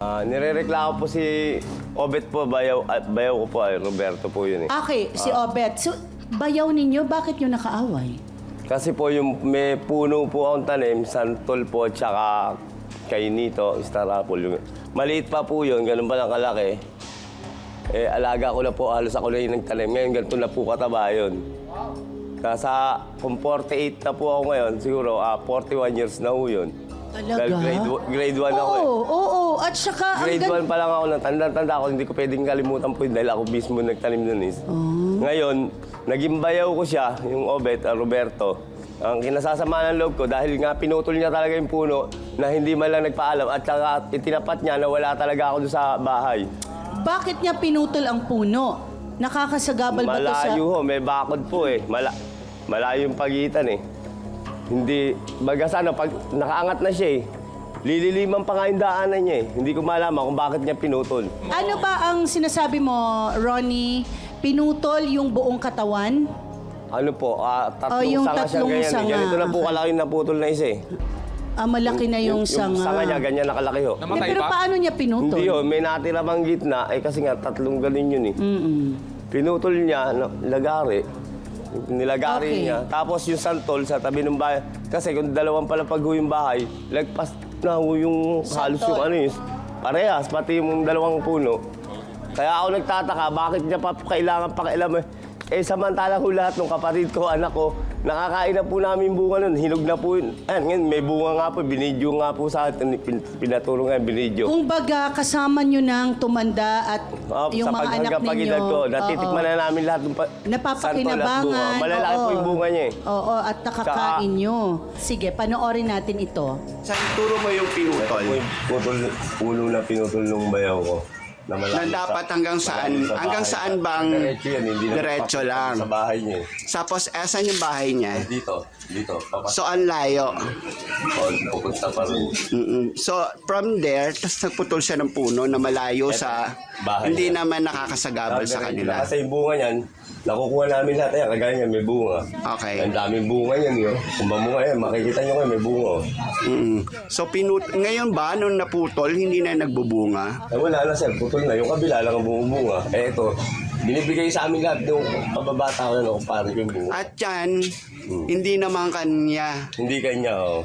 Nirereklamo po si Obet po, bayaw ko po ay Roberto po yun eh. Okay, si Obet. So, bayaw ninyo, bakit nyo nakaaway? Kasi po yung may puno po akong tanim, santol po, tsaka kainito, star apple. Maliit pa po yun, ganun pa lang kalaki. Eh, alaga ko na po, halos ako na yung nagtanim. Ngayon, ganito na po kataba yun. Kasa, kung 48 na po ako ngayon, siguro 41 years na po yun. Talaga? Dahil grade 1 ako eh. Oo. At saka, Grade 1 pa lang ako, tanda-tanda ako, hindi ko pwedeng kalimutan po yun dahil ako mismo nagtanim nun is. Ngayon, naging bayaw ko siya, yung Obet, Roberto. Ang kinasasama ng loob ko dahil nga pinutol niya talaga yung puno na hindi man lang nagpaalam at saka itinapat niya na wala talaga ako doon sa bahay. bakit niya pinutol ang puno? Nakakasagabal ba to sa... Malayo ho, may bakod po eh. Malayo yung pagitan eh. Hindi, baga sana, pag nakaangat na siya eh, lililiman pa nga yung daanan niya eh. Hindi ko malaman kung bakit niya pinutol. Ano ba ang sinasabi mo, Ronnie? Pinutol yung buong katawan? Ano po, tatlong yung sanga siya tatlong ganyan. sanga. Ganito na po kalaki yung naputol na isa eh. Malaki na yung sanga. Yung sanga niya, ganyan nakalaki ho. Eh, pero paano niya pinutol? Hindi ho, may natira bang gitna, eh kasi nga tatlong ganin yun eh. Pinutol niya, lagari. Nilagari Okay. niya. Tapos yung santol sa tabi ng bahay. Kasi kung dalawang palapag ho yung bahay, lagpas na ho yung halos yung ano yun. Parehas, pati yung dalawang puno. Kaya ako nagtataka, bakit niya pa kailangan pakialam eh. Eh, samantalang ho lahat ng kapatid ko, anak ko, nakakain na po namin bunga nun. Hinog na po yun. Ayan, ngayon, may bunga nga po, binidyo nga po sa atin. Pinatulong nga yung binidyo. Kung baga, kasama nyo nang tumanda at yung mga anak pag-edad ninyo. ko, natitikman na namin lahat ng Napapakinabangan. Malalaki po yung bunga niya eh. Oo, at nakakain nyo. Sige, panoorin natin ito. Turo mo yung pinutol. Ulo na pinutol ng bayaw ko. Na dapat hanggang saan? Hanggang saan bang Diretso yan, hindi na diretso papasok lang? Sa bahay niya eh. Tapos, asan yung bahay niya? Dito. Papasok. So, ang layo. Pupunta pa rin. So, from there, tapos nagputol siya ng puno na malayo sa... bahay Hindi niya. naman nakakasagabal sa kanila. Kasi yung bunga niyan, nakukuha namin lahat. Ayan, kagaya niyan, may bunga. Okay. Ang daming bunga niyan. Yun. Kung mamunga yan, makikita niyo kayo, may bunga. So, ngayon ba, nung naputol, hindi na nagbubunga? Eh, wala na sir, putol na. Yung kabila lang ang bumubunga. Eh ito, binibigay sa amin lahat yung kababata ko na kung paano yung bunga. At yan, hindi naman kanya. Hindi kanya, oh.